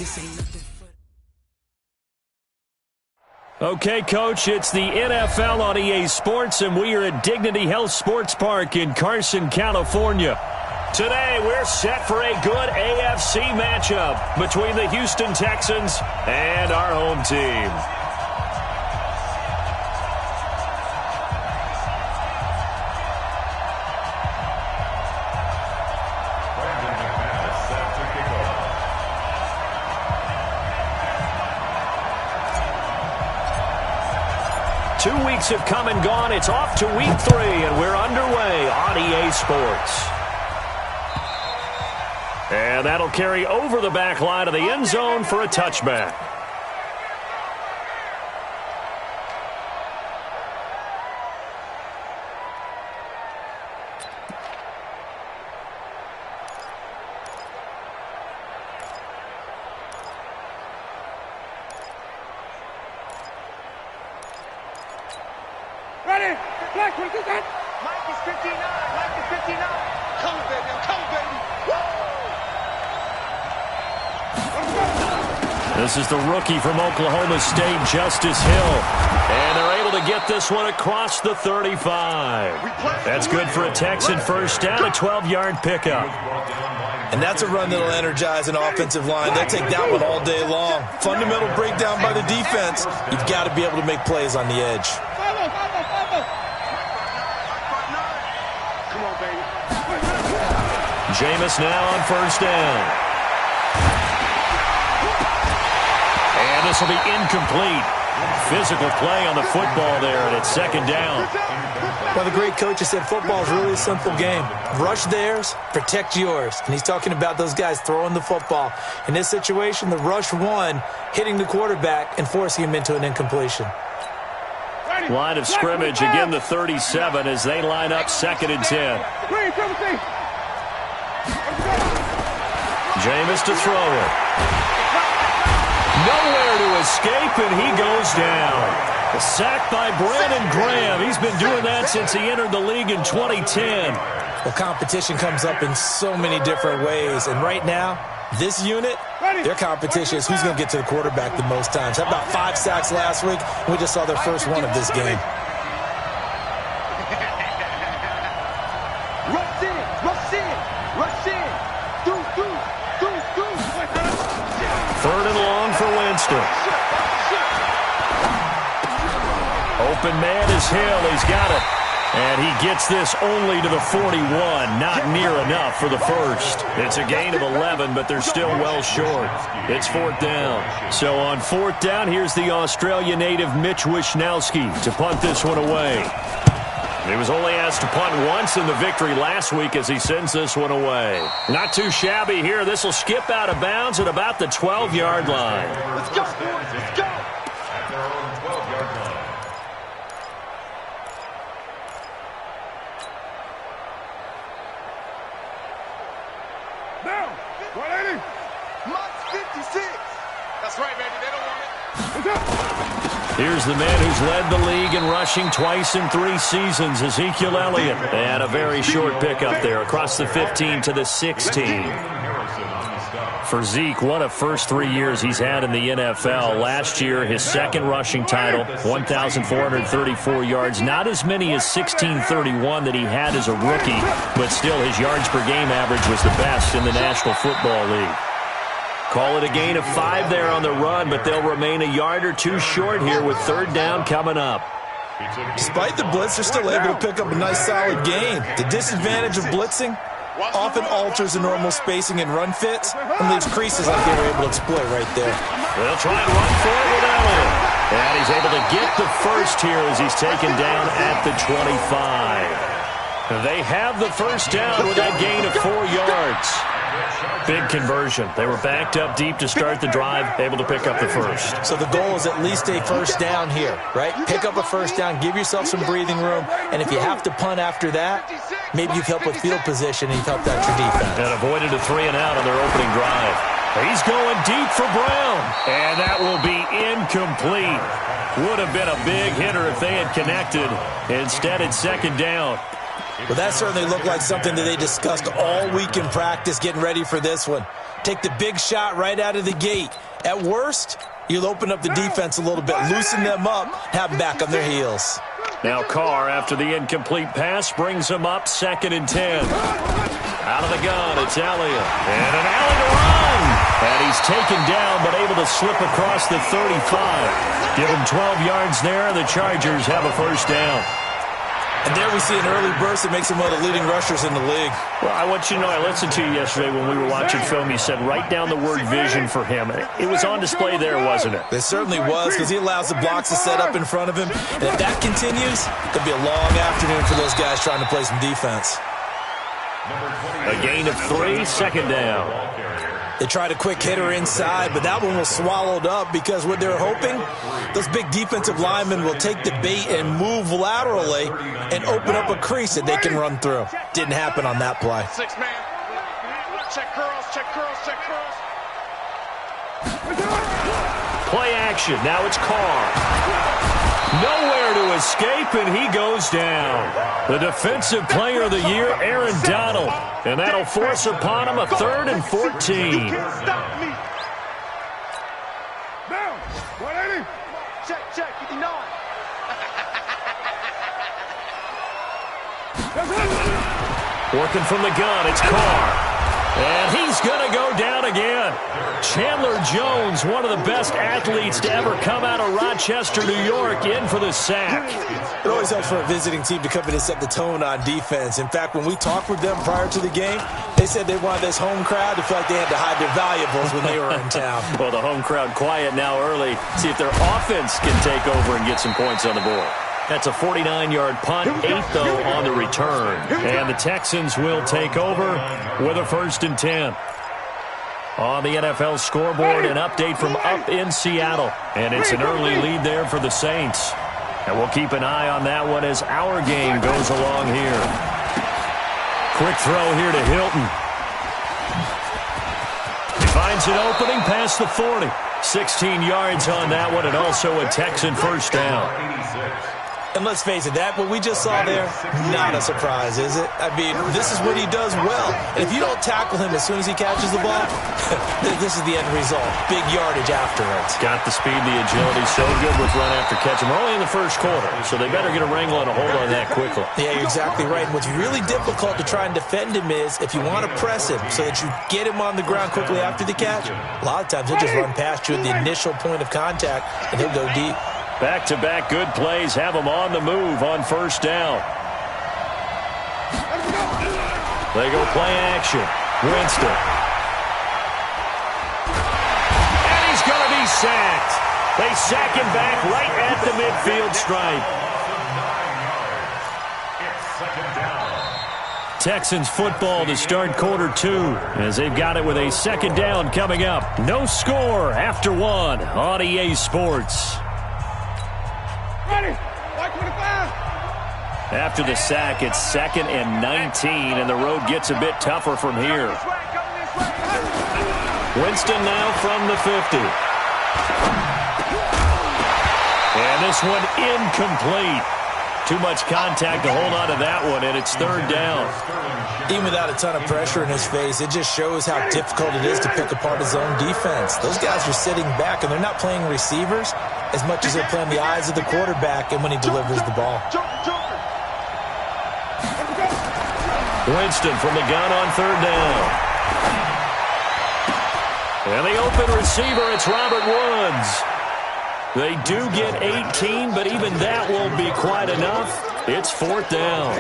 This ain't nothing. Okay, Coach, it's the NFL on EA Sports, and we are at Dignity Health Sports Park in Carson, California. Today, we're set for a good AFC matchup between the Houston Texans and our home team. Two weeks have come and gone. It's off to week 3, and we're underway on EA Sports. And that'll carry over the back line of the end zone for a touchback. Ready? Black, what is that? Mike is 59. Mike is 59. Come, baby. I'm coming, baby. Woo! This is the rookie from Oklahoma State, Justice Hill. And they're able to get this one across the 35. That's good for a Texan first down, a 12-yard pickup. And that's a run that'll energize an offensive line. They'll take that one all day long. Fundamental breakdown by the defense. You've got to be able to make plays on the edge. Jameis now on first down. And this will be incomplete. Physical play on the football there, and it's second down. Well, the great coach has said football is really a simple game. Rush theirs, protect yours. And he's talking about those guys throwing the football. In this situation, the rush one, hitting the quarterback and forcing him into an incompletion. Line of scrimmage, again the 37 as they line up 2nd and 10. Jameis to throw it. Nowhere to escape, and he goes down. A sack by Brandon Graham. He's been doing that since he entered the league in 2010. Well, competition comes up in so many different ways. And right now, this unit, their competition is who's going to get to the quarterback the most times. How about 5 sacks last week? We just saw their first one of this game. Rush in, rush in, rush in. Do. 3rd and long for Winston. Open man is Hill. He's got it. And he gets this only to the 41. Not near enough for the first. It's a gain of 11, but they're still well short. It's 4th down. So on 4th down, here's the Australia native Mitch Wishnowski to punt this one away. He was only asked to punt once in the victory last week as he sends this one away. Not too shabby here. This will skip out of bounds at about the 12-yard line. Let's go, boys. Let's go. Now, 180. Mike's 56. That's right, baby. They don't want it. Let's go. Here's the man who's led the league in rushing twice in 3 seasons, Ezekiel Elliott. And a very short pickup there across the 15 to the 16. For Zeke, what a first 3 years he's had in the NFL. Last year, his 2nd rushing title, 1,434 yards. Not as many as 1,631 that he had as a rookie, but still his yards per game average was the best in the National Football League. Call it a gain of 5 there on the run, but they'll remain a yard or 2 short here with 3rd down coming up. Despite the blitz, they're still able to pick up a nice solid gain. The disadvantage of blitzing often alters the normal spacing and run fits and leaves creases like they were able to exploit right there. They'll try and run for it with Elliott. And he's able to get the first here as he's taken down at the 25. They have the first down with that gain of 4 yards. Big conversion. They were backed up deep to start the drive, able to pick up the first. So the goal is at least a first down here, right? Pick up a first down, give yourself some breathing room, and if you have to punt after that, maybe you've helped with field position and you've helped out your defense. And avoided a 3-and-out on their opening drive. He's going deep for Brown, and that will be incomplete. Would have been a big hitter if they had connected. Instead, it's 2nd down. Well, that certainly looked like something that they discussed all week in practice getting ready for this one. Take the big shot right out of the gate. At worst, you'll open up the defense a little bit, loosen them up, have them back on their heels. Now Carr, after the incomplete pass, brings him up 2nd and 10. Out of the gun, it's Elliott. And an alley to run. And he's taken down, but able to slip across the 35. Give him 12 yards there. The Chargers have a first down. And there we see an early burst that makes him one of the leading rushers in the league. Well, I want you to know, I listened to you yesterday when we were watching film. You said write down the word vision for him. It was on display there, wasn't it? It certainly was, because he allows the blocks to set up in front of him. And if that continues, it'll be a long afternoon for those guys trying to play some defense. A gain of 3, 2nd down. They tried a quick hitter inside, but that one was swallowed up because what they're hoping, those big defensive linemen will take the bait and move laterally and open up a crease that they can run through. Didn't happen on that play. 6 man. Check curls, check curls, check curls. Play action. Now it's Carr. Nowhere to escape, and he goes down. The Defensive Player of the Year, Aaron Donald. And that'll force upon him a 3rd and 14. You can't stop me. Down. 180. Check, 59. Working from the gun, it's Carr. And he's going to go down again. Chandler Jones, one of the best athletes to ever come out of Rochester, New York, in for the sack. It always helps for a visiting team to come in and set the tone on defense. In fact, when we talked with them prior to the game, they said they wanted this home crowd to feel like they had to hide their valuables when they were in town. Well, the home crowd quiet now early. See if their offense can take over and get some points on the board. That's a 49-yard punt, 8 though on the return. And the Texans will take over with a 1st and 10. On the NFL scoreboard, an update from up in Seattle. And it's an early lead there for the Saints. And we'll keep an eye on that one as our game goes along here. Quick throw here to Hilton. He finds an opening past the 40. 16 yards on that one, and also a Texan first down. And let's face it, that what we just saw there, not a surprise, is it? I mean, this is what he does well. And if you don't tackle him as soon as he catches the ball, this is the end result. Big yardage afterwards. Got the speed, the agility, so good with run after catch. We're only in the first quarter, so they better get a wrangle and a hold on that quickly. Yeah, you're exactly right. And what's really difficult to try and defend him is if you want to press him so that you get him on the ground quickly after the catch, a lot of times he'll just run past you at the initial point of contact, and he'll go deep. Back-to-back good plays have them on the move on first down. They go play action. Winston. And he's going to be sacked. They sack him back right at the midfield stripe. Texans football to start quarter 2 as they've got it with a 2nd down coming up. No score after 1 on EA Sports. After the sack, it's 2nd and 19, and the road gets a bit tougher from here. Winston now from the 50. And this one incomplete. Too much contact to hold on to that one, and it's 3rd down. Even without a ton of pressure in his face, it just shows how difficult it is to pick apart his own defense. Those guys are sitting back, and they're not playing receivers as much as they're playing the eyes of the quarterback and when he delivers the ball. Winston from the gun on 3rd down. And the open receiver, it's Robert Woods. They do get 18, but even that won't be quite enough. It's 4th down.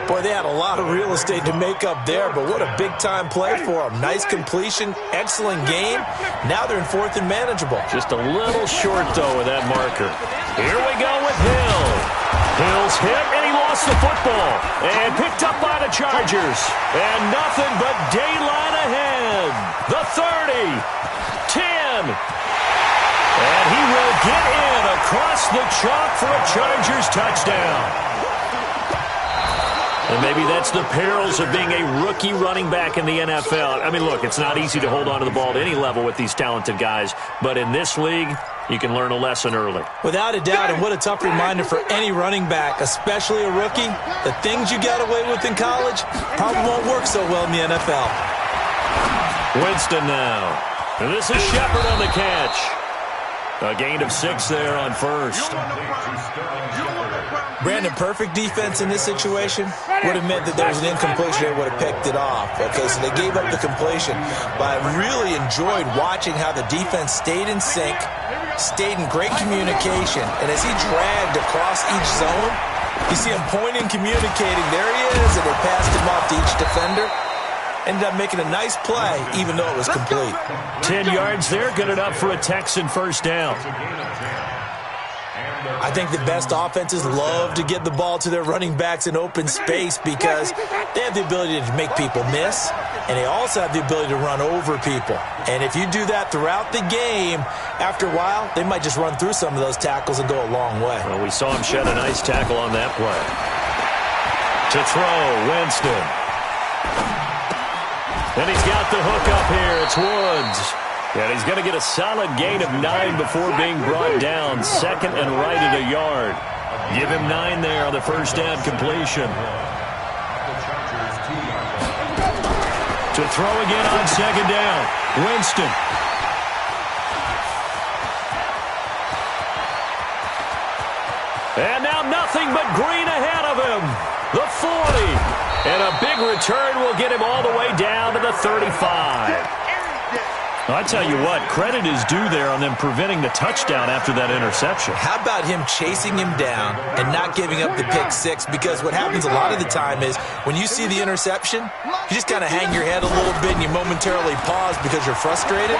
Boy, they had a lot of real estate to make up there, but what a big-time play for them. Nice completion, excellent game. Now they're in 4th and manageable. Just a little short, though, with that marker. Here we go with Hill. Hill's hit, and he lost the football. And picked up by the Chargers. And nothing but daylight ahead. The 30. 10. And he will get in across the chalk for a Chargers touchdown. And maybe that's the perils of being a rookie running back in the NFL. I mean, look, it's not easy to hold on to the ball at any level with these talented guys. But in this league, You can learn a lesson early. Without a doubt, and what a tough reminder for any running back, especially a rookie. The things you got away with in college probably won't work so well in the NFL. Winston now. And this is Shepard on the catch. A gain of 6 there on first. Brandon, perfect defense in this situation would have meant that there was an incompletion. They would have picked it off. Okay, so they gave up the completion. But I really enjoyed watching how the defense stayed in sync, stayed in great communication. And as he dragged across each zone, you see him pointing, communicating. There he is, and they passed him off to each defender. Ended up making a nice play, even though it was complete. 10 yards there, good enough for a Texan first down. I think the best offenses love to get the ball to their running backs in open space because they have the ability to make people miss, and they also have the ability to run over people. And if you do that throughout the game, after a while, they might just run through some of those tackles and go a long way. Well, we saw him shed a nice tackle on that play. To throw, Winston. And he's got the hook up here. It's Woods. And he's going to get a solid gain of 9 before being brought down. Second and right at a yard. Give him 9 there on the first down completion. To throw again on second down. Winston. And now nothing but green ahead of him. The 40. And a big return will get him all the way down to the 35. I tell you what, credit is due there on them preventing the touchdown after that interception. How about him chasing him down and not giving up the pick six? Because what happens a lot of the time is when you see the interception, you just kind of hang your head a little bit and you momentarily pause because you're frustrated.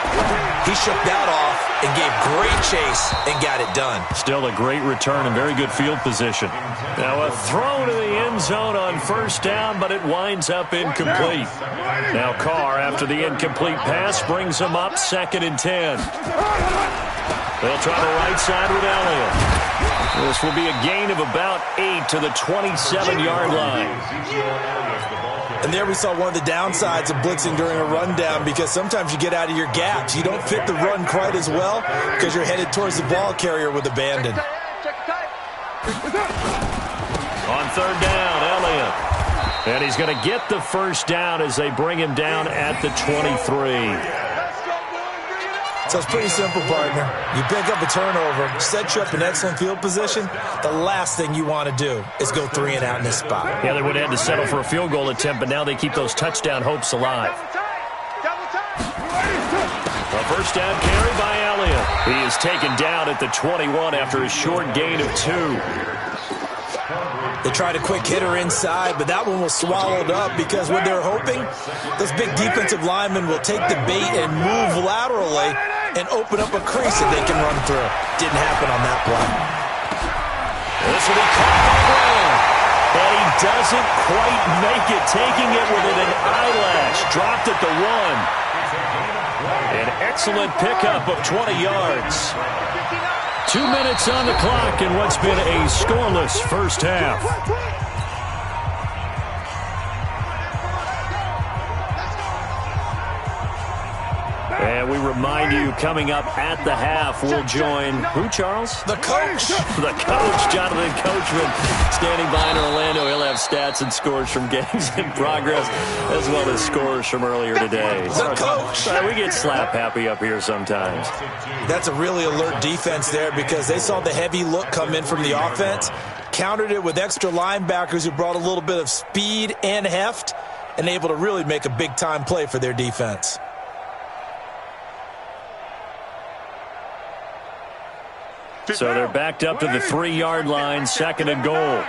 He shook that off and gave great chase and got it done. Still a great return and very good field position. Now a throw to the end zone on first down, but it winds up incomplete. Now Carr, after the incomplete pass, brings him up 2nd and 10. They'll try the right side with Elliott. This will be a gain of about 8 to the 27-yard line. And there we saw one of the downsides of blitzing during a rundown because sometimes you get out of your gaps. You don't fit the run quite as well because you're headed towards the ball carrier with abandon. On third down, Elliott. And he's going to get the first down as they bring him down at the 23. So it's pretty simple, partner. You pick up a turnover, set you up in excellent field position. The last thing you want to do is go 3 and out in this spot. Yeah, they would have had to settle for a field goal attempt, but now they keep those touchdown hopes alive. A first down carry by Elliott. He is taken down at the 21 after a short gain of 2. They tried a quick hitter inside, but that one was swallowed up because what they're hoping, those big defensive linemen will take the bait and move laterally and open up a crease that they can run through. Didn't happen on that play. This will be caught by Brown. And he doesn't quite make it, taking it within an eyelash. Dropped at the 1. An excellent pickup of 20 yards. 2 minutes on the clock in what's been a scoreless first half. And we remind you, coming up at the half, we'll join, who, Charles? The coach. The coach, Jonathan Coachman, standing by in Orlando. He'll have stats and scores from games in progress, as well as scores from earlier today. The coach. We get slap happy up here sometimes. That's a really alert defense there because they saw the heavy look come in from the offense, countered it with extra linebackers who brought a little bit of speed and heft, and able to really make a big-time play for their defense. So they're backed up to the 3-yard line, 2nd and goal.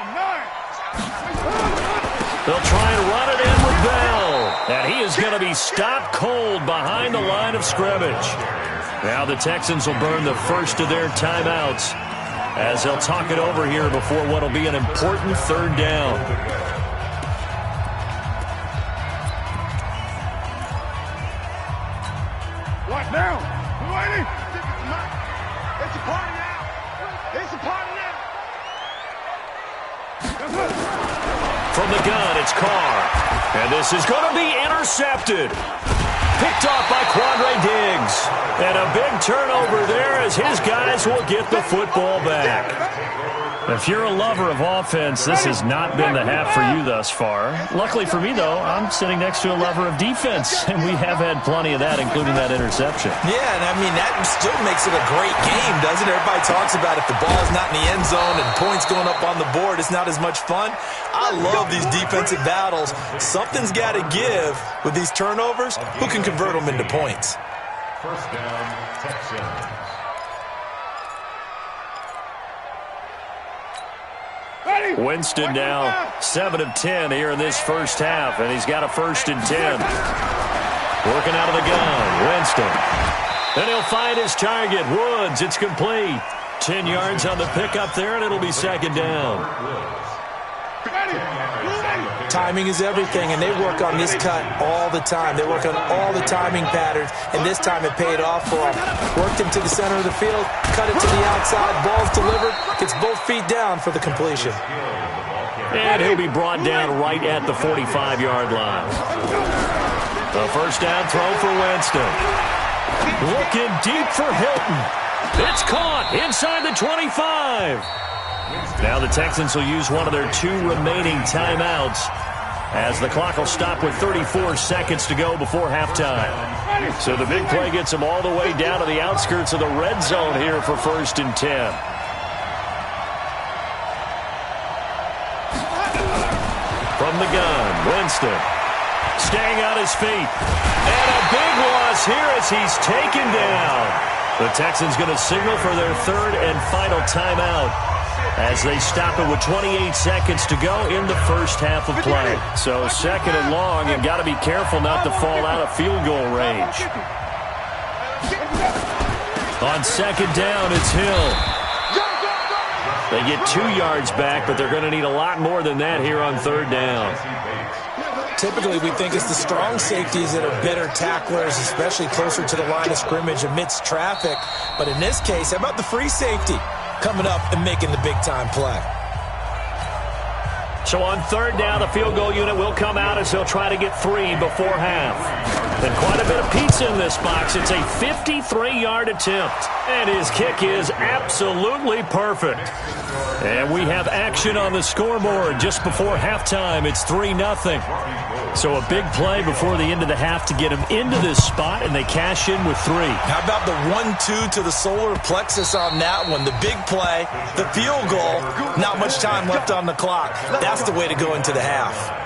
They'll try and run it in with Bell. And he is going to be stopped cold behind the line of scrimmage. Now the Texans will burn the first of their timeouts as they'll talk it over here before what will be an important 3rd down. What now? Waiting. It's a party now. It's a party now. From the gun, it's Carr. And this is going to be intercepted. Picked off by Quandre Diggs. And a big turnover there as his guys will get the football back. If you're a lover of offense, this has not been the half for you thus far. Luckily for me, though, I'm sitting next to a lover of defense, and we have had plenty of that, including that interception. Yeah, and I mean, that still makes it a great game, doesn't it? Everybody talks about if the ball's not in the end zone and points going up on the board, it's not as much fun. I love these defensive battles. Something's got to give with these turnovers. Who can convert them into points? First down, Texans. Winston now 7 of 10 here in this first half, and he's got a 1st and 10. Working out of the gun, Winston. And he'll find his target, Woods. It's complete. 10 yards on the pickup there, and it'll be 2nd down. Timing is everything, and they work on this cut all the time. They work on all the timing patterns, and this time it paid off for them. Worked him to the center of the field, cut it to the outside, ball's delivered, gets both feet down for the completion. And he'll be brought down right at the 45-yard line. The 1st down throw for Winston. Looking deep for Hilton. It's caught inside the 25. Now the Texans will use one of their 2 remaining timeouts as the clock will stop with 34 seconds to go before halftime. So the big play gets them all the way down to the outskirts of the red zone here for 1st and 10. From the gun, Winston staying on his feet. And a big loss here as he's taken down. The Texans going to signal for their 3rd and final timeout as they stop it with 28 seconds to go in the first half of play. So 2nd and long, you've got to be careful not to fall out of field goal range. On 2nd down, it's Hill. They get 2 yards back, but they're going to need a lot more than that here on 3rd down. Typically, we think it's the strong safeties that are better tacklers, especially closer to the line of scrimmage amidst traffic. But in this case, how about the free safety coming up and making the big-time play? So on 3rd down, the field goal unit will come out as they'll try to get 3 before half. And quite a bit of pizza in this box. It's a 53-yard attempt. And his kick is absolutely perfect. And we have action on the scoreboard just before halftime. It's 3-0. So a big play before the end of the half to get him into this spot, and they cash in with 3. How about the 1-2 to the solar plexus on that one? The big play, the field goal, not much time left on the clock. That's the way to go into the half.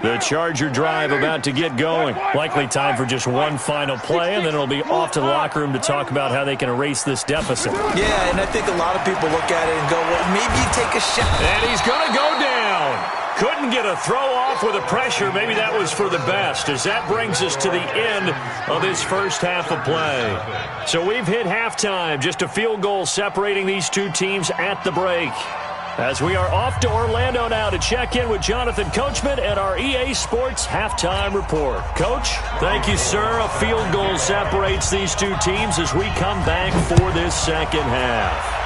The Charger drive about to get going. Likely time for just one final play, and then it'll be off to the locker room to talk about how they can erase this deficit. Yeah, and I think a lot of people look at it and go, well, maybe you take a shot. And he's going to go down. Couldn't get a throw off with the pressure. Maybe that was for the best, as that brings us to the end of this first half of play. So we've hit halftime. Just a field goal separating these 2 teams at the break. As we are off to Orlando now to check in with Jonathan Coachman and our EA Sports Halftime Report. Coach? Thank you, sir. A field goal separates these 2 teams as we come back for this second half.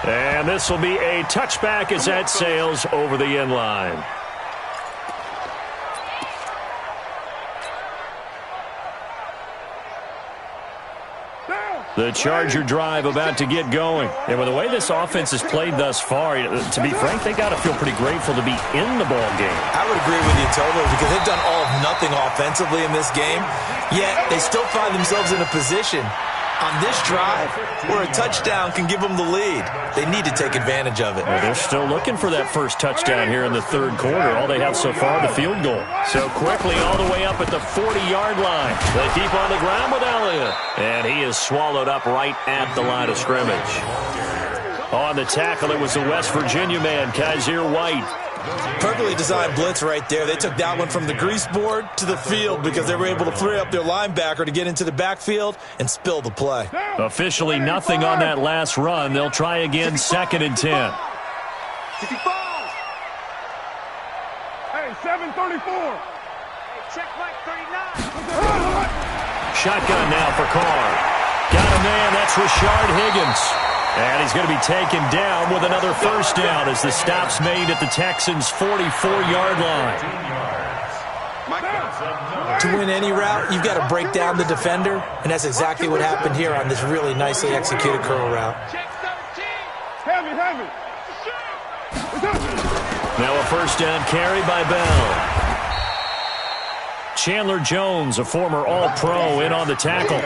And this will be a touchback as that sails over the end line. The Charger drive about to get going. And with the way this offense has played thus far, to be frank, they got to feel pretty grateful to be in the ball game. I would agree with you totally, because they've done all of nothing offensively in this game, yet they still find themselves in a position on this drive where a touchdown can give them the lead. They need to take advantage of it. Well, they're still looking for that first touchdown here in the 3rd quarter. All they have so far, the field goal. So quickly all the way up at the 40-yard line. They keep on the ground with Elliott. And he is swallowed up right at the line of scrimmage. On the tackle, it was the West Virginia man, Kaiser White. Perfectly designed blitz right there. They took that one from the grease board to the field because they were able to free up their linebacker to get into the backfield and spill the play. Officially nothing on that last run. They'll try again, 2nd and 10. 65. Hey, 734. Shotgun now for Carr. Got a man, that's Rashard Higgins. And he's going to be taken down with another first down as the stop's made at the Texans' 44-yard line. To win any route, you've got to break down the defender, and that's exactly what happened here on this really nicely executed curl route. Now a first down carry by Bell. Chandler Jones, a former All-Pro, in on the tackle.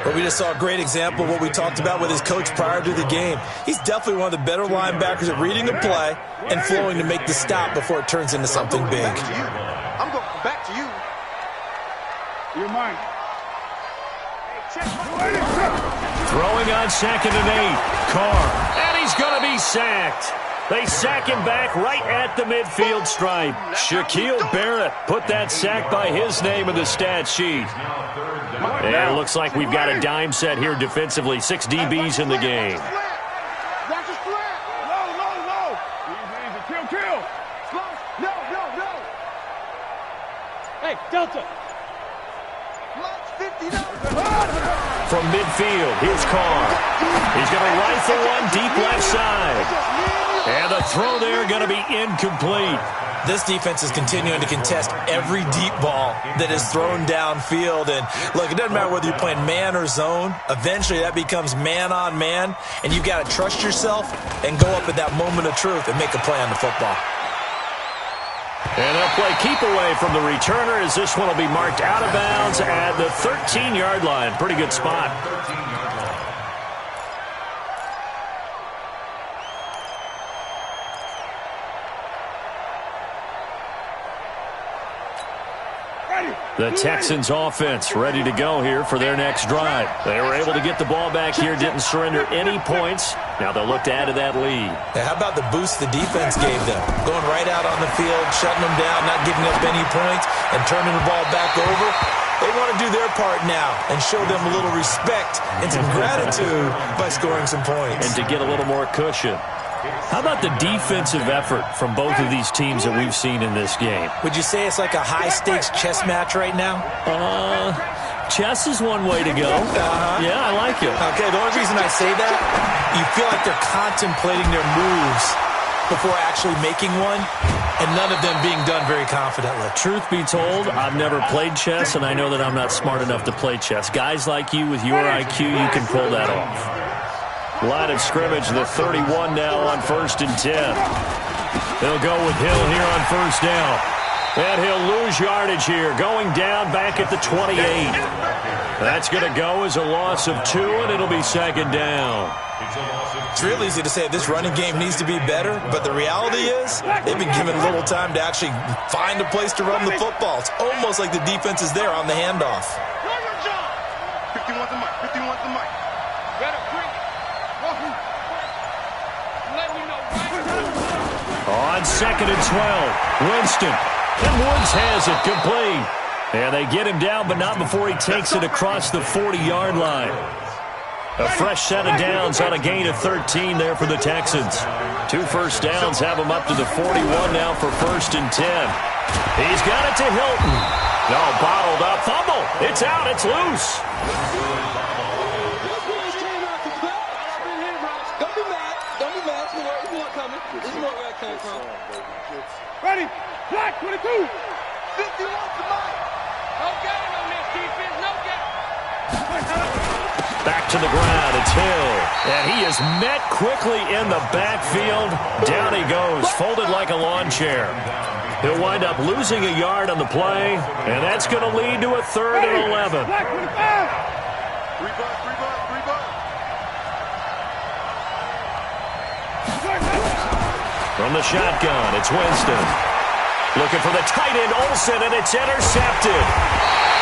But we just saw a great example of what we talked about with his coach prior to the game. He's definitely one of the better linebackers at reading a play and flowing to make the stop before it turns into something big. I'm going back to you. You're mine. Throwing on 2nd and 8. Carr. And he's going to be sacked. They sack him back right at the midfield stripe. Shaquille Barrett put that sack by his name in the stat sheet. And it looks like we've got a dime set here defensively. 6 DBs in the game. Hey, Delta. From midfield, here's Carr. He's going to rifle one deep left side. And the throw there going to be incomplete. This defense is continuing to contest every deep ball that is thrown downfield. And look, it doesn't matter whether you're playing man or zone. Eventually, that becomes man on man. And you've got to trust yourself and go up at that moment of truth and make a play on the football. And they'll play keep away from the returner as this one will be marked out of bounds at the 13-yard line. Pretty good spot. The Texans offense ready to go here for their next drive. They were able to get the ball back here, didn't surrender any points. Now they'll look to add to that lead. Now, how about the boost the defense gave them? Going right out on the field, shutting them down, not giving up any points, and turning the ball back over. They want to do their part now and show them a little respect and some gratitude by scoring some points. And to get a little more cushion. How about the defensive effort from both of these teams that we've seen in this game? Would you say it's like a high-stakes chess match right now? Chess is one way to go. Yeah, I like it. Okay, the only reason I say that, you feel like they're contemplating their moves before actually making one, and none of them being done very confidently. Truth be told, I've never played chess, and I know that I'm not smart enough to play chess. Guys like you with your IQ, you can pull that off. Line of scrimmage, the 31 now on 1st and 10. They'll go with Hill here on first down. And he'll lose yardage here, going down back at the 28. That's going to go as a loss of 2, and it'll be 2nd down. It's real easy to say this running game needs to be better, but the reality is they've been given little time to actually find a place to run the football. It's almost like the defense is there on the handoff. 51 to Mike. 51 to Mike. Better bring it. Let me know right. On 2nd and 12, Winston. And Woods has it complete. And they get him down, but not before he takes it across the 40-yard line. A fresh set of downs on a gain of 13 there for the Texans. 2 first downs have him up to the 41 now for 1st and 10. He's got it to Hilton. No, bottled up. Fumble. It's out. It's loose. Ready. Black 22. 51 to Mike. No game on this defense. No game. Back to the ground. It's Hill. And he is met quickly in the backfield. Down he goes, folded like a lawn chair. He'll wind up losing a yard on the play, and that's going to lead to a 3rd and 11. Black 25. From the shotgun, it's Winston. Looking for the tight end, Olsen, and it's intercepted.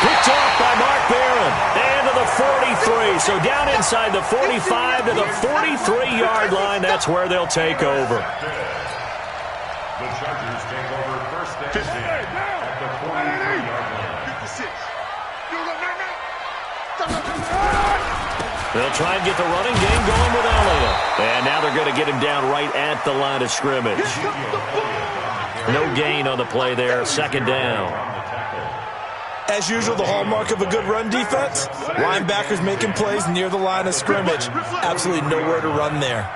Picked off by Mark Barron. And to the 43. So down inside the 45 to the 43-yard line. That's where they'll take over. The Chargers take over 1st and 10 at the 43-yard line. 56. They'll try and get the running game going with Elliott. And now they're going to get him down right at the line of scrimmage. No gain on the play there, 2nd down. As usual, the hallmark of a good run defense, linebackers making plays near the line of scrimmage. Absolutely nowhere to run there.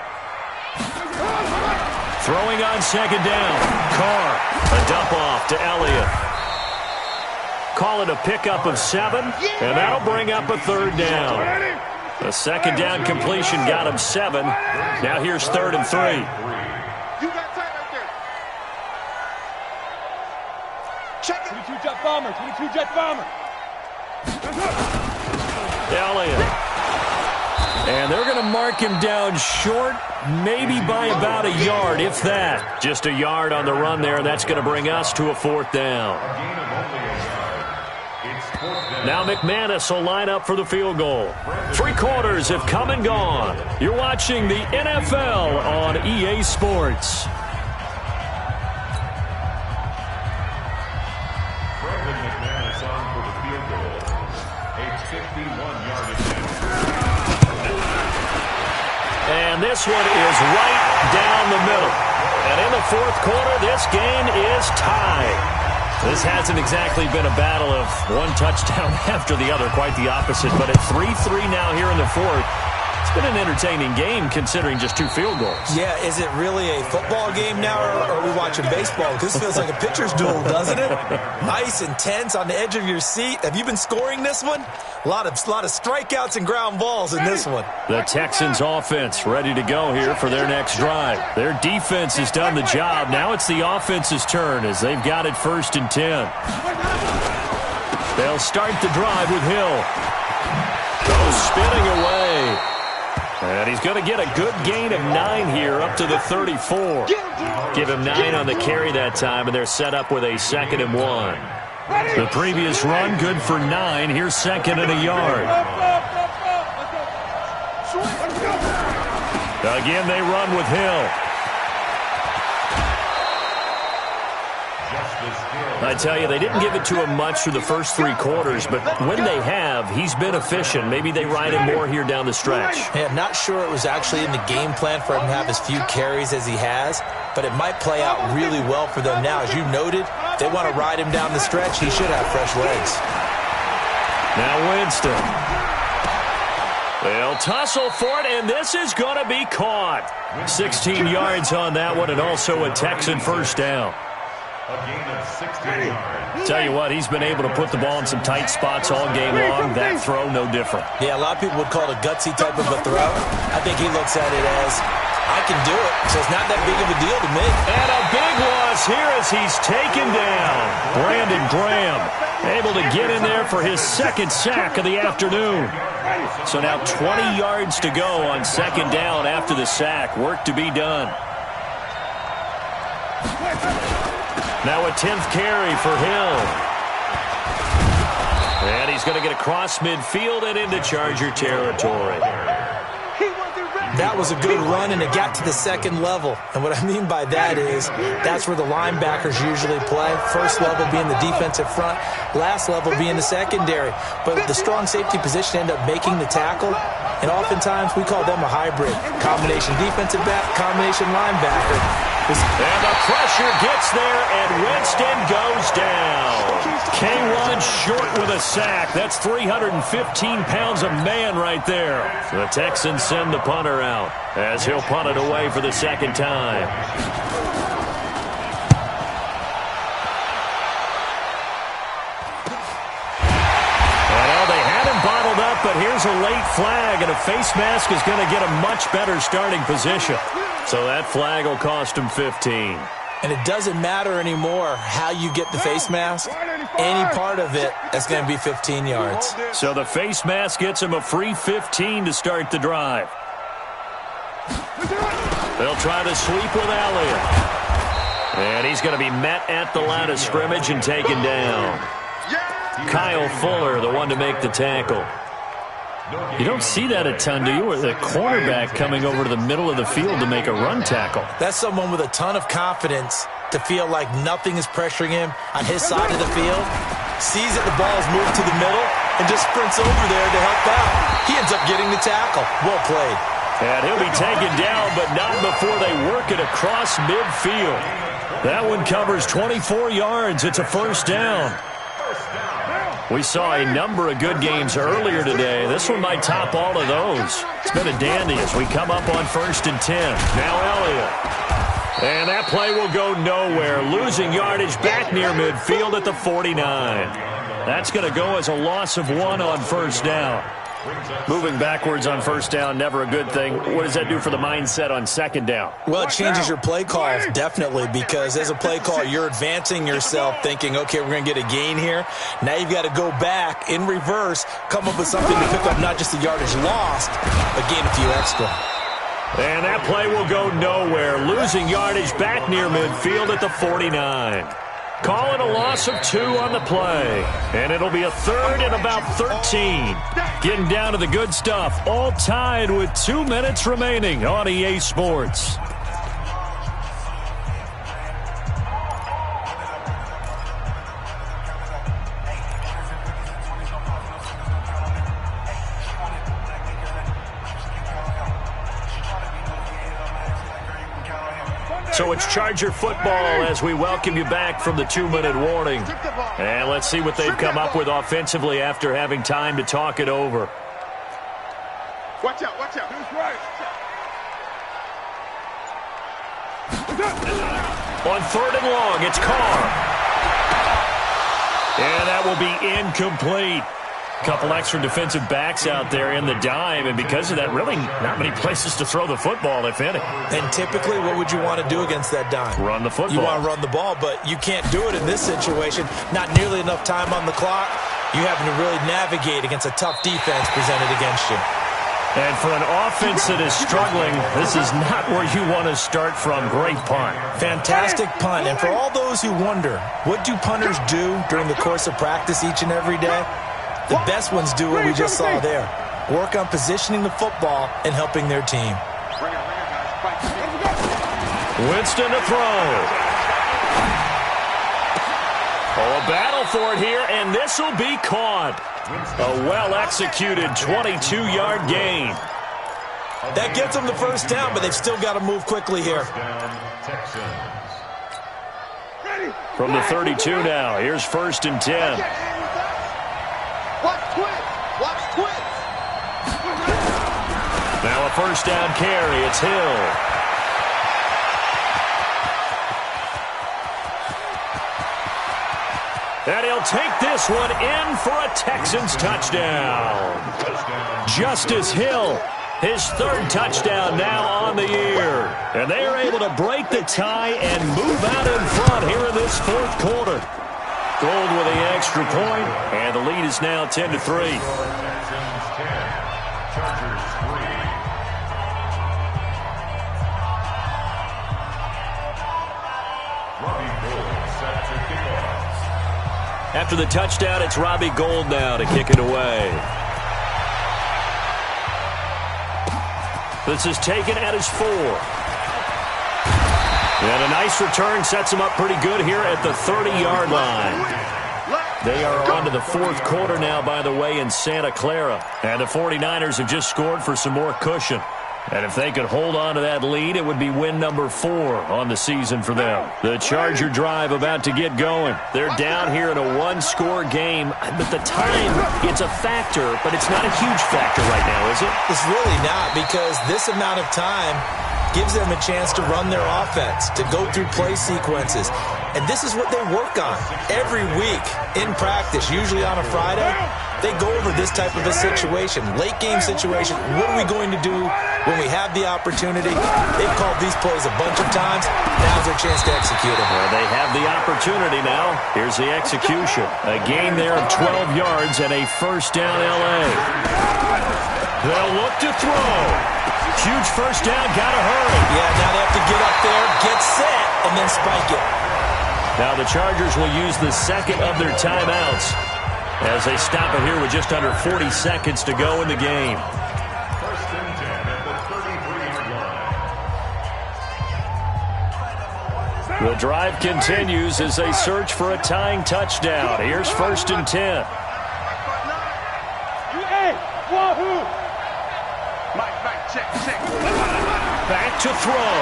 Throwing on second down. Carr, a dump off to Elliott. Call it a pickup of 7, and that'll bring up a third down. A second down completion got him 7. Now here's 3rd and 3. You got time right there. Check it. 22 jet bomber. 22 jet bomber. Elliott. And they're going to mark him down short, maybe by about a yard, if that. Just a yard on the run there. That's going to bring us to a 4th down. Now McManus will line up for the field goal. 3 quarters have come and gone. You're watching the NFL on EA Sports. McManus on for the field goal. A 51-yard attempt. And this one is right down the middle. And in the 4th quarter, this game is tied. This hasn't exactly been a battle of one touchdown after the other, quite the opposite. But at 3-3 now here in the 4th, it's been an entertaining game considering just 2 field goals. Yeah, is it really a football game now, or are we watching baseball? Because this feels like a pitcher's duel, doesn't it? Nice and tense on the edge of your seat. Have you been scoring this one? A lot of strikeouts and ground balls in this one. The Texans offense ready to go here for their next drive. Their defense has done the job. Now it's the offense's turn as they've got it 1st and 10. They'll start the drive with Hill. Goes spinning away. And he's going to get a good gain of 9 here up to the 34. Give him 9 on the carry that time, and they're set up with a 2nd and 1. The previous run, good for 9. Here's 2nd and a yard. Again, they run with Hill. I tell you, they didn't give it to him much through the first 3 quarters, but when they have, he's been efficient. Maybe they ride him more here down the stretch. Yeah, not sure it was actually in the game plan for him to have as few carries as he has, but it might play out really well for them now. As you noted, they want to ride him down the stretch. He should have fresh legs. Now Winston. They'll tussle for it, and this is going to be caught. 16 yards on that one, and also a Texan 1st down. A gain of 16 yards. Tell you what, he's been able to put the ball in some tight spots all game long. That throw, no different. Yeah, a lot of people would call it a gutsy type of a throw. I think he looks at it as, I can do it, so it's not that big of a deal to me. And a big loss here as he's taken down. Brandon Graham able to get in there for his 2nd sack of the afternoon. So now 20 yards to go on 2nd down after the sack. Work to be done. Now a 10th carry for Hill. And he's going to get across midfield and into Charger territory. That was a good run, and it got to the 2nd level. And what I mean by that is that's where the linebackers usually play. 1st level being the defensive front, last level being the secondary. But the strong safety position ended up making the tackle, and oftentimes we call them a hybrid. Combination defensive back, combination linebacker. And the pressure gets there, and Winston goes down. K1 short with a sack. That's 315 pounds of man right there. The Texans send the punter out as he'll punt it away for the 2nd time. Well, they had him bottled up, but here's a late flag, and a face mask is going to get a much better starting position. So that flag will cost him 15. And it doesn't matter anymore how you get the face mask. Any part of it is going to be 15 yards. So the face mask gets him a free 15 to start the drive. They'll try to sweep with Elliott. And he's going to be met at the line of scrimmage and taken down. Kyle Fuller, the one to make the tackle. You don't see that a ton, do you? Or the cornerback coming over to the middle of the field to make a run tackle. That's someone with a ton of confidence to feel like nothing is pressuring him on his side of the field. Sees that the ball's moved to the middle and just sprints over there to help out. He ends up getting the tackle. Well played. And he'll be taken down, but not before they work it across midfield. That one covers 24 yards. It's a 1st down. We saw a number of good games earlier today. This one might top all of those. It's been a dandy as we come up on 1st and 10. Now Elliott. And that play will go nowhere. Losing yardage back near midfield at the 49. That's going to go as a loss of 1 on 1st down. Moving backwards on 1st down, never a good thing. What does that do for the mindset on 2nd down? Well, it changes your play call, definitely, because as a play call, you're advancing yourself thinking, okay, we're going to get a gain here. Now you've got to go back in reverse, come up with something to pick up not just the yardage lost, but gain a few extra. And that play will go nowhere. Losing yardage back near midfield at the 49. Call it a loss of 2 on the play. And it'll be a 3rd and about 13. Getting down to the good stuff. All tied with 2 minutes remaining on EA Sports. So it's Charger football as we welcome you back from the 2-minute warning. And let's see what they've come up with offensively after having time to talk it over. Watch out, watch out. Who's right? On 3rd and long, it's Carr. And that will be incomplete. Couple extra defensive backs out there in the dime, and because of that, really not many places to throw the football, if any. And typically, what would you want to do against that dime? Run the football. You want to run the ball, but you can't do it in this situation. Not nearly enough time on the clock. You having to really navigate against a tough defense presented against you. And for an offense that is struggling, this is not where you want to start from. Great punt. Fantastic punt. And for all those who wonder, what do punters do during the course of practice each and every day? The best ones do what we just saw there. Work on positioning the football and helping their team. Winston to throw. Oh, a battle for it here, and this will be caught. A well-executed 22-yard gain. That gets them the 1st down, but they've still got to move quickly here. From the 32 now, here's 1st and 10. Watch twins! Watch twins! Now a 1st down carry. It's Hill. And he'll take this one in for a Texans touchdown. Justice Hill, his 3rd touchdown now on the year. And they are able to break the tie and move out in front here in this 4th quarter. Gold with the extra point, and the lead is now 10-3. Texans 10, Chargers 3. Robbie Gould set to kick off. After the touchdown, it's Robbie Gould now to kick it away. This is taken at his 4. And a nice return sets him up pretty good here at the 30-yard line. They are on to the 4th quarter now, by the way, in Santa Clara. And the 49ers have just scored for some more cushion. And if they could hold on to that lead, it would be win number 4 on the season for them. The Charger drive about to get going. They're down here in a 1-score game. But the time, it's a factor, but it's not a huge factor right now, is it? It's really not, because this amount of time gives them a chance to run their offense, to go through play sequences. And this is what they work on every week in practice, usually on a Friday. They go over this type of a situation, late game situation. What are we going to do when we have the opportunity? They've called these plays a bunch of times. Now's their chance to execute them. Well, they have the opportunity now. Here's the execution. A gain there of 12 yards and a 1st down L.A. They'll look to throw. Huge 1st down, gotta hurry. Yeah, now they have to get up there, get set, and then spike it. Now the Chargers will use the 2nd of their timeouts as they stop it here with just under 40 seconds to go in the game. 1st and 10 at the 33-yard line. The drive continues as they search for a tying touchdown. Here's 1st and 10. Mike, check. Back to throw.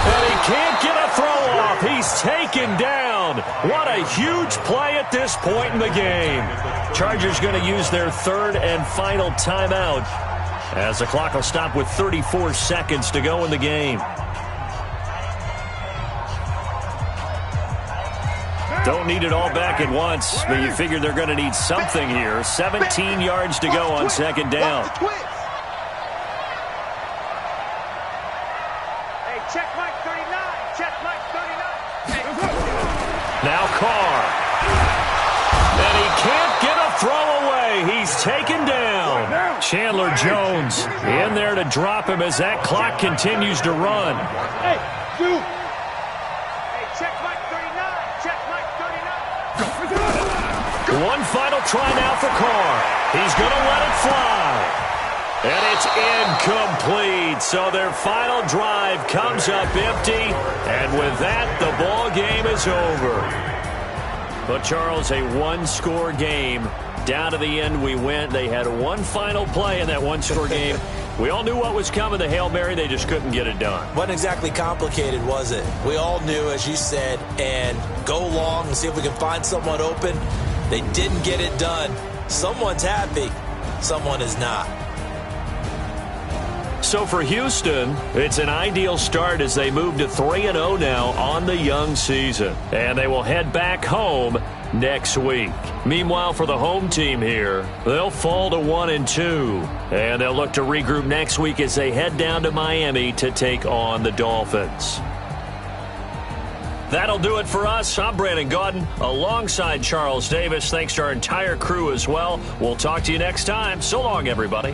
And he can't get a throw off. He's taken down. What a huge play at this point in the game. Chargers going to use their third and final timeout as the clock will stop with 34 seconds to go in the game. Don't need it all back at once, but you figure they're going to need something here. 17 yards to go on second down. Hey, check Mike 39. Check Mike 39. Now Carr. And he can't get a throw away. He's taken down. Chandler Jones in there to drop him as that clock continues to run. Hey, dude. Hey, check Mike 39. Check Mike 39. One final try now for Carr. He's going to let it fly. And it's incomplete. So their final drive comes up empty. And with that, the ball game is over. But, Charles, a one-score game. Down to the end we went. They had one final play in that one-score game. We all knew what was coming, the Hail Mary. They just couldn't get it done. Wasn't exactly complicated, was it? We all knew, as you said, and go long and see if we can find someone open. They didn't get it done. Someone's happy. Someone is not. So for Houston, it's an ideal start as they move to 3-0 now on the young season. And they will head back home next week. Meanwhile, for the home team here, they'll fall to 1-2. And they'll look to regroup next week as they head down to Miami to take on the Dolphins. That'll do it for us. I'm Brandon Gaudin alongside Charles Davis. Thanks to our entire crew as well. We'll talk to you next time. So long, everybody.